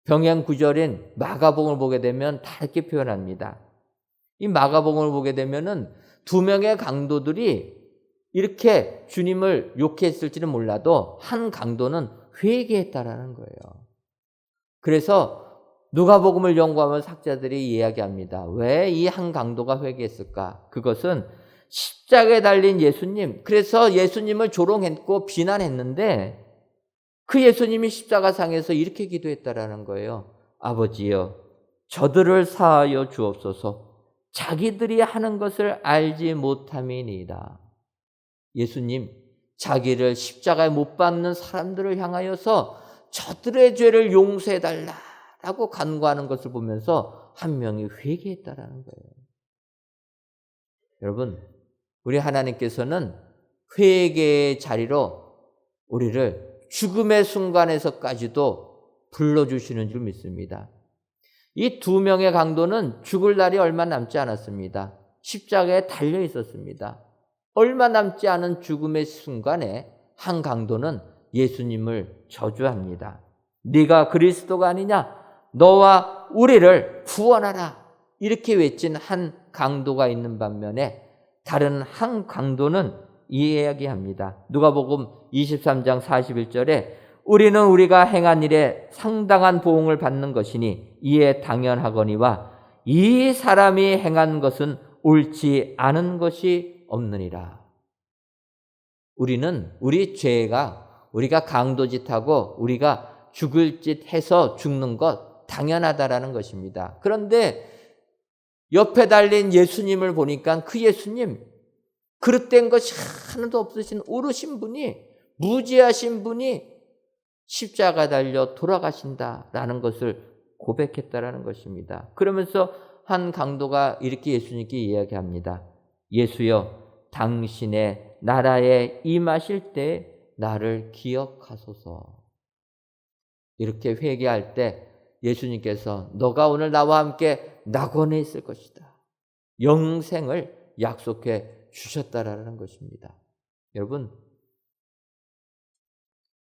병행 구절인 마가복음을 보게 되면 다르게 표현합니다. 이 마가복음을 보게 되면은 두 명의 강도들이 이렇게 주님을 욕했을지는 몰라도 한 강도는 회개했다라는 거예요. 그래서 누가복음을 연구하면 학자들이 이야기합니다. 왜 이 한 강도가 회개했을까? 그것은 십자가에 달린 예수님, 그래서 예수님을 조롱했고 비난했는데 그 예수님이 십자가상에서 이렇게 기도했다라는 거예요. 아버지여, 저들을 사하여 주옵소서. 자기들이 하는 것을 알지 못함이니이다. 예수님, 자기를 십자가에 못 박는 사람들을 향하여서 저들의 죄를 용서해달라고 간구하는 것을 보면서 한 명이 회개했다라는 거예요. 여러분, 우리 하나님께서는 회개의 자리로 우리를 죽음의 순간에서까지도 불러주시는 줄 믿습니다. 이 두 명의 강도는 죽을 날이 얼마 남지 않았습니다. 십자가에 달려 있었습니다. 얼마 남지 않은 죽음의 순간에 한 강도는 예수님을 저주합니다. 네가 그리스도가 아니냐? 너와 우리를 구원하라. 이렇게 외친 한 강도가 있는 반면에 다른 한 강도는 이야기합니다. 누가복음 23장 41절에 우리는 우리가 행한 일에 상당한 보응을 받는 것이니 이에 당연하거니와 이 사람이 행한 것은 옳지 않은 것이 없느니라. 우리는 우리 죄가 우리가 강도짓하고 우리가 죽을 짓 해서 죽는 것 당연하다라는 것입니다. 그런데 옆에 달린 예수님을 보니까 그 예수님, 그릇된 것이 하나도 없으신 오르신 분이, 무지하신 분이 십자가 달려 돌아가신다라는 것을 고백했다라는 것입니다. 그러면서 한 강도가 이렇게 예수님께 이야기합니다. 예수여, 당신의 나라에 임하실 때 나를 기억하소서. 이렇게 회개할 때 예수님께서 너가 오늘 나와 함께 낙원에 있을 것이다, 영생을 약속해 주셨다라는 것입니다. 여러분,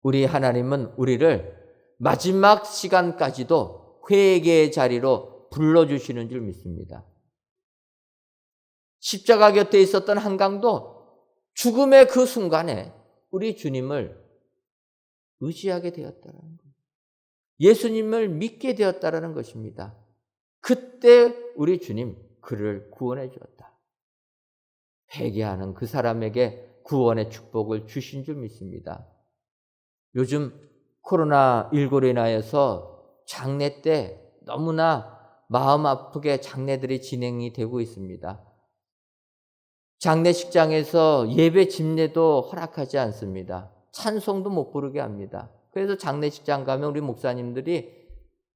우리 하나님은 우리를 마지막 시간까지도 회개의 자리로 불러주시는 줄 믿습니다. 십자가 곁에 있었던 한강도 죽음의 그 순간에 우리 주님을 의지하게 되었다는 거예요. 예수님을 믿게 되었다는 것입니다. 그때 우리 주님 그를 구원해 주었다. 회개하는 그 사람에게 구원의 축복을 주신 줄 믿습니다. 요즘 코로나19로 인하여서 장례 때 너무나 마음 아프게 장례들이 진행이 되고 있습니다. 장례식장에서 예배 집례도 허락하지 않습니다. 찬송도 못 부르게 합니다. 그래서 장례식장 가면 우리 목사님들이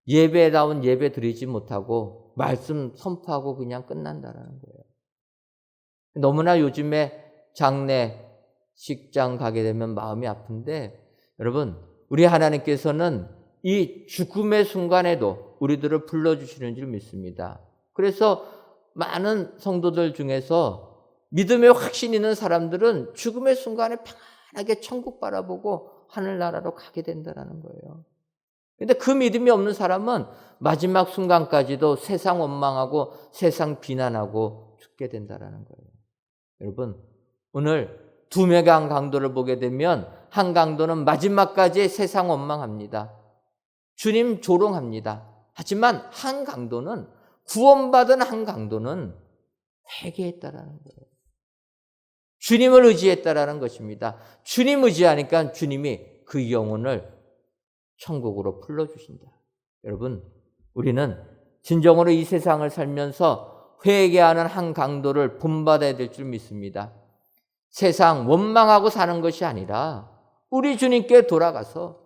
예배다운 예배 드리지 못하고 말씀 선포하고 그냥 끝난다라는 거예요. 너무나 요즘에 장례식장 가게 되면 마음이 아픈데, 여러분, 우리 하나님께서는 이 죽음의 순간에도 우리들을 불러주시는 줄 믿습니다. 그래서 많은 성도들 중에서 믿음의 확신 있는 사람들은 죽음의 순간에 편안하게 천국 바라보고 하늘나라로 가게 된다는 거예요. 그런데 그 믿음이 없는 사람은 마지막 순간까지도 세상 원망하고 세상 비난하고 죽게 된다는 거예요. 여러분, 오늘 두 명의 강도를 보게 되면 한 강도는 마지막까지 세상 원망합니다. 주님 조롱합니다. 하지만 한 강도는, 구원받은 한 강도는 회개했다라는 거예요. 주님을 의지했다라는 것입니다. 주님 의지하니까 주님이 그 영혼을 천국으로 불러주신다. 여러분, 우리는 진정으로 이 세상을 살면서 회개하는 한 강도를 본받아야 될 줄 믿습니다. 세상 원망하고 사는 것이 아니라 우리 주님께 돌아가서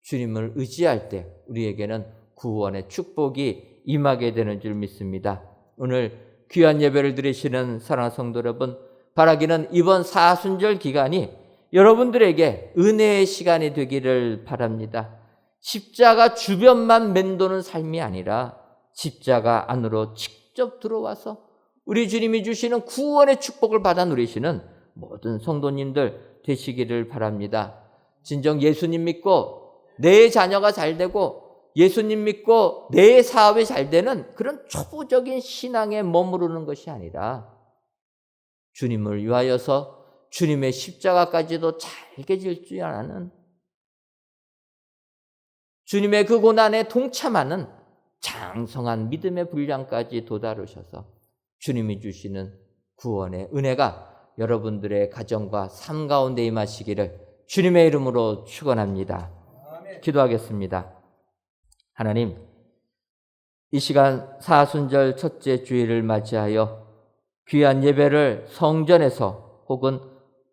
주님을 의지할 때 우리에게는 구원의 축복이 임하게 되는 줄 믿습니다. 오늘 귀한 예배를 드리시는 사랑하는 성도 여러분, 바라기는 이번 사순절 기간이 여러분들에게 은혜의 시간이 되기를 바랍니다. 십자가 주변만 맴도는 삶이 아니라 십자가 안으로 직접 들어와서 우리 주님이 주시는 구원의 축복을 받아 누리시는 모든 성도님들 되시기를 바랍니다. 진정 예수님 믿고 내 자녀가 잘 되고 예수님 믿고 내 사업이 잘 되는 그런 초보적인 신앙에 머무르는 것이 아니라 주님을 위하여서 주님의 십자가까지도 잘게 질 줄 아는, 주님의 그 고난에 동참하는 장성한 믿음의 분량까지 도달하셔서 주님이 주시는 구원의 은혜가 여러분들의 가정과 삶 가운데 임하시기를 주님의 이름으로 축원합니다. 기도하겠습니다. 하나님, 이 시간 사순절 첫째 주일을 맞이하여 귀한 예배를 성전에서 혹은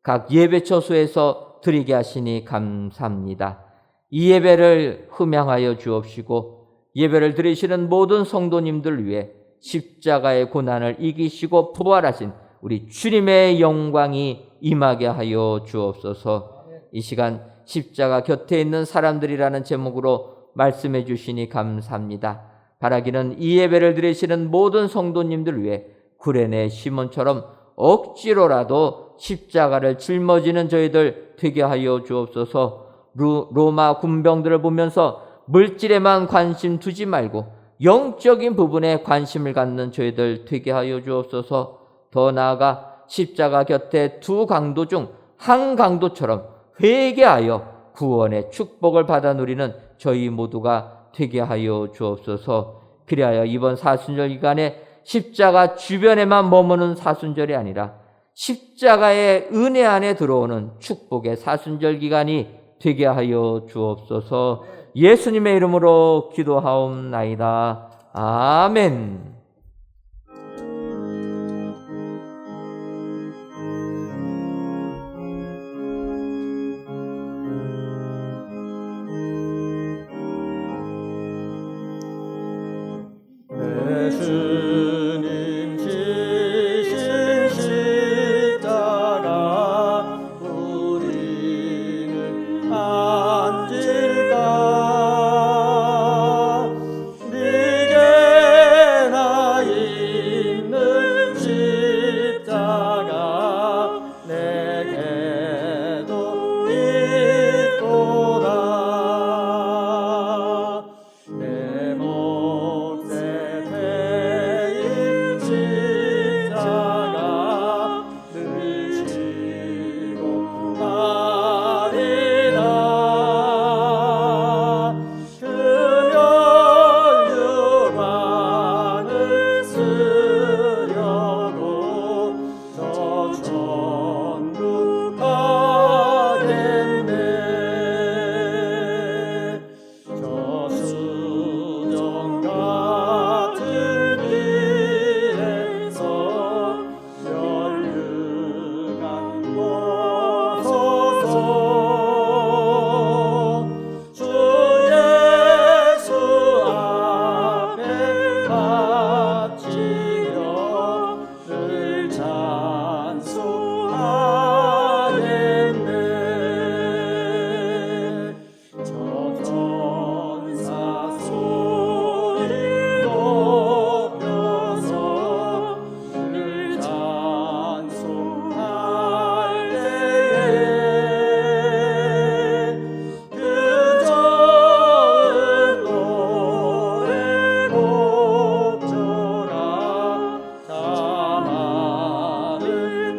각 예배처소에서 드리게 하시니 감사합니다. 이 예배를 흠양하여 주옵시고 예배를 드리시는 모든 성도님들 위해 십자가의 고난을 이기시고 부활하신 우리 주님의 영광이 임하게 하여 주옵소서. 이 시간 십자가 곁에 있는 사람들이라는 제목으로 말씀해 주시니 감사합니다. 바라기는 이 예배를 드리시는 모든 성도님들 위해 구레네 시몬처럼 억지로라도 십자가를 짊어지는 저희들 되게 하여 주옵소서. 로마 군병들을 보면서 물질에만 관심 두지 말고 영적인 부분에 관심을 갖는 저희들 되게 하여 주옵소서. 더 나아가 십자가 곁에 두 강도 중 한 강도처럼 회개하여 구원의 축복을 받아 누리는 저희 모두가 되게 하여 주옵소서. 그리하여 이번 사순절 기간에 십자가 주변에만 머무는 사순절이 아니라 십자가의 은혜 안에 들어오는 축복의 사순절 기간이 되게 하여 주옵소서. 예수님의 이름으로 기도하옵나이다. 아멘. 주님 지신 십자가 우리는 안 질까 네게나 있는 십자가 내게도 있도다 내 몫에 대인 십자가 늘 지고 가리라 그 멸류관을 쓰려고 저 천국 가겠네 저 수정 같은 길에서 멸류관 벗어서 주 예수 앞에 바치려 늘 찬송하겠네 저 천사 소리 높여서 늘 찬송할 때에 그 좋은 노래 곱절아 다마는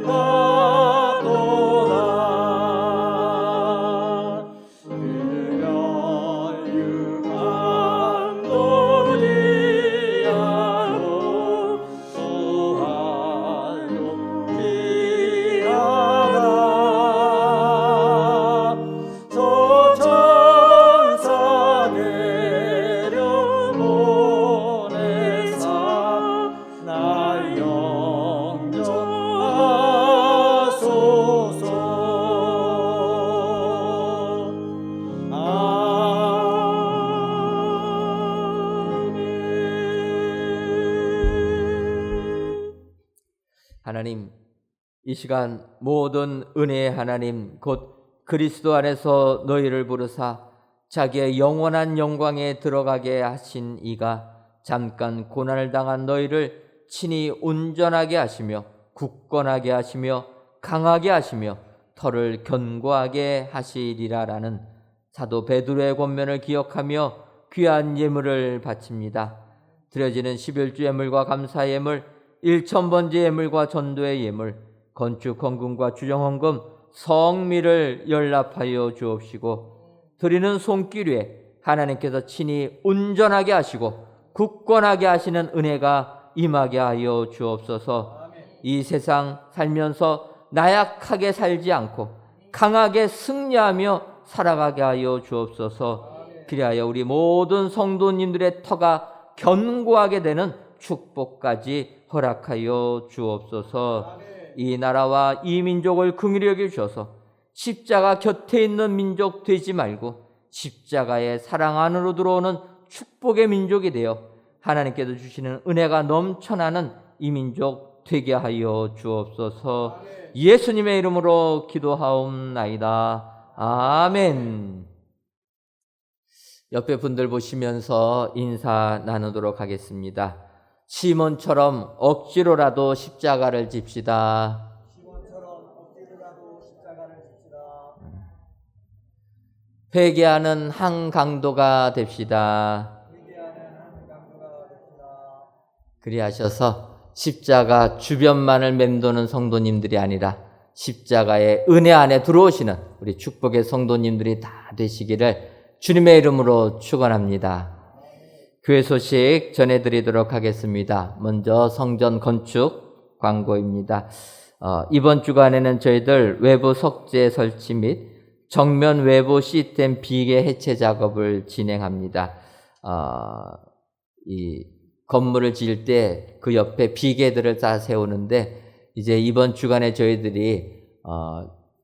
받도다 그 멸류관 놀이야로 부활로 귀하다 저 천사 내려보내사 날 영접하소서 아멘. 하나님, 이 시간 모든 은혜의 하나님 곧 그리스도 안에서 너희를 부르사 자기의 영원한 영광에 들어가게 하신 이가 잠깐 고난을 당한 너희를 친히 온전하게 하시며 굳건하게 하시며 강하게 하시며 털을 견고하게 하시리라라는 사도 베드로의 권면을 기억하며 귀한 예물을 바칩니다. 드려지는 11주 예물과 감사 예물, 1,000번째 예물과 전도의 예물, 건축 헌금과 주정 헌금, 성미를 연락하여 주옵시고 드리는 손길 위에 하나님께서 친히 온전하게 하시고 굳건하게 하시는 은혜가 임하게 하여 주옵소서. 이 세상 살면서 나약하게 살지 않고 강하게 승리하며 살아가게 하여 주옵소서. 그리하여 우리 모든 성도님들의 터가 견고하게 되는 축복까지 허락하여 주옵소서. 이 나라와 이 민족을 긍휼히 여겨주셔서 십자가 곁에 있는 민족 되지 말고 십자가의 사랑 안으로 들어오는 축복의 민족이 되어 하나님께서 주시는 은혜가 넘쳐나는 이 민족 되게 하여 주옵소서. 예수님의 이름으로 기도하옵나이다. 아멘. 옆에 분들 보시면서 인사 나누도록 하겠습니다. 시몬처럼 억지로라도 십자가를 집시다. 회개하는 한 강도가 됩시다. 그리하셔서 십자가 주변만을 맴도는 성도님들이 아니라 십자가의 은혜 안에 들어오시는 우리 축복의 성도님들이 다 되시기를 주님의 이름으로 축원합니다. 교회 소식 전해드리도록 하겠습니다. 먼저 성전 건축 광고입니다. 이번 주간에는 저희들 외부 석재 설치 및 정면 외부 시스템 비계 해체 작업을 진행합니다. 이 건물을 지을 때 그 옆에 비계들을 다 세우는데 이제 이번 주간에 저희들이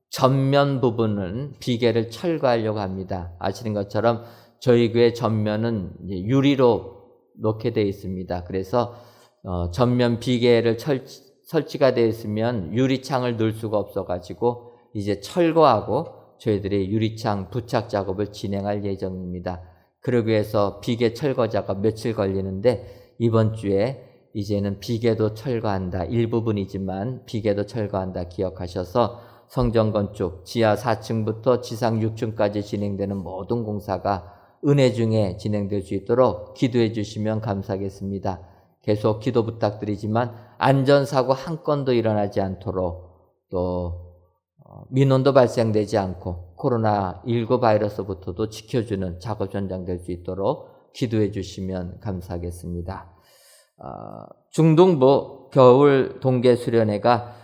전면 부분은 비계를 철거하려고 합니다. 아시는 것처럼 저희 교회 전면은 이제 유리로 놓게 되어 있습니다. 그래서 전면 비계를 설치가 되어 있으면 유리창을 넣을 수가 없어가지고 이제 철거하고 저희들이 유리창 부착 작업을 진행할 예정입니다. 그러기 위해서 비계 철거 작업 며칠 걸리는데 이번 주에 이제는 비계도 철거한다. 일부분이지만 비계도 철거한다 기억하셔서 성전 건축 지하 4층부터 지상 6층까지 진행되는 모든 공사가 은혜 중에 진행될 수 있도록 기도해 주시면 감사하겠습니다. 계속 기도 부탁드리지만 안전사고 한 건도 일어나지 않도록 또 민원도 발생되지 않고 코로나19 바이러스부터도 지켜주는 작업 전장될 수 있도록 기도해 주시면 감사하겠습니다. 중등부 겨울 동계 수련회가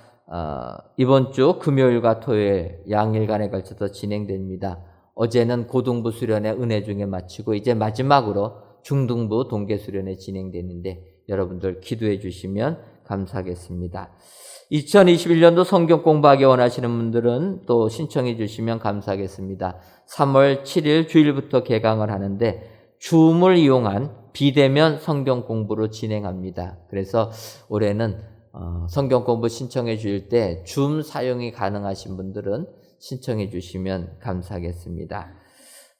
이번 주 금요일과 토요일 양일간에 걸쳐서 진행됩니다. 어제는 고등부 수련회 은혜 중에 마치고 이제 마지막으로 중등부 동계 수련회 진행되는데 여러분들 기도해 주시면 감사하겠습니다. 2021년도 성경 공부하기 원하시는 분들은 또 신청해 주시면 감사하겠습니다. 3월 7일 주일부터 개강을 하는데 줌을 이용한 비대면 성경 공부로 진행합니다. 그래서 올해는 성경 공부 신청해 주실 때 줌 사용이 가능하신 분들은 신청해 주시면 감사하겠습니다.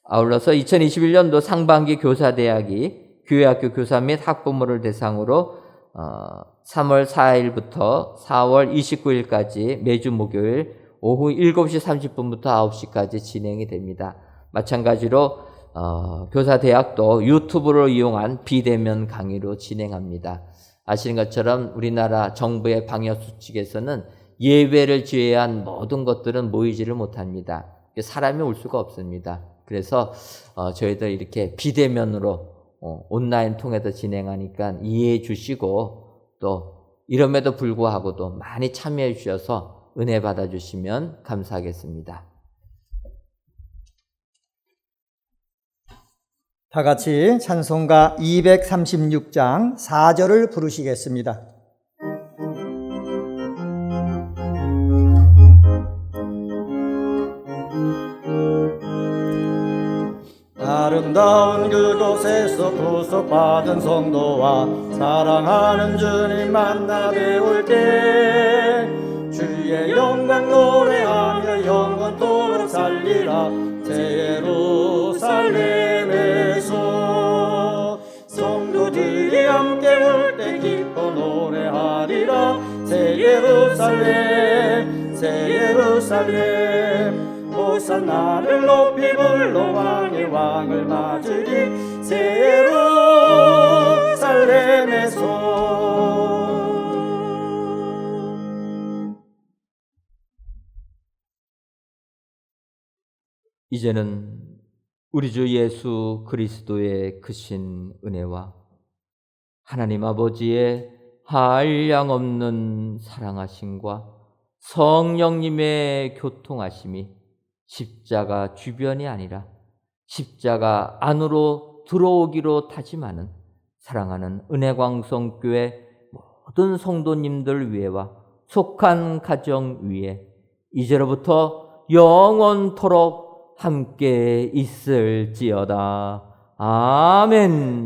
아울러서 2021년도 상반기 교사대학이 교회학교 교사 및 학부모를 대상으로 3월 4일부터 4월 29일까지 매주 목요일 오후 7시 30분부터 9시까지 진행이 됩니다. 마찬가지로 교사대학도 유튜브를 이용한 비대면 강의로 진행합니다. 아시는 것처럼 우리나라 정부의 방역수칙에서는 예배를 제외한 모든 것들은 모이지를 못합니다. 사람이 올 수가 없습니다. 그래서 저희들 이렇게 비대면으로 온라인 통해서 진행하니까 이해해 주시고 또 이럼에도 불구하고도 많이 참여해 주셔서 은혜 받아 주시면 감사하겠습니다. 다 같이 찬송가 236장 4절을 부르시겠습니다. 아름다운 그곳에서 구속받은 성도와 사랑하는 주님 만나 배울 때 주의 영광 노래하며 영원토록 살리라. 새 예루살렘에서 성도들이 함께 올 때 기뻐 노래하리라. 새 예루살렘 새 예루살렘 호산나를 높이 불러 왕의 왕을 맞으리. 새 예루살렘에서 이제는 우리 주 예수 그리스도의 크신 은혜와 하나님 아버지의 한량없는 사랑하심과 성령님의 교통하심이 십자가 주변이 아니라 십자가 안으로 들어오기로 다짐하는 사랑하는 은혜광성교회 모든 성도님들 위에와 속한 가정 위에 이제로부터 영원토록 함께 있을지어다. 아멘.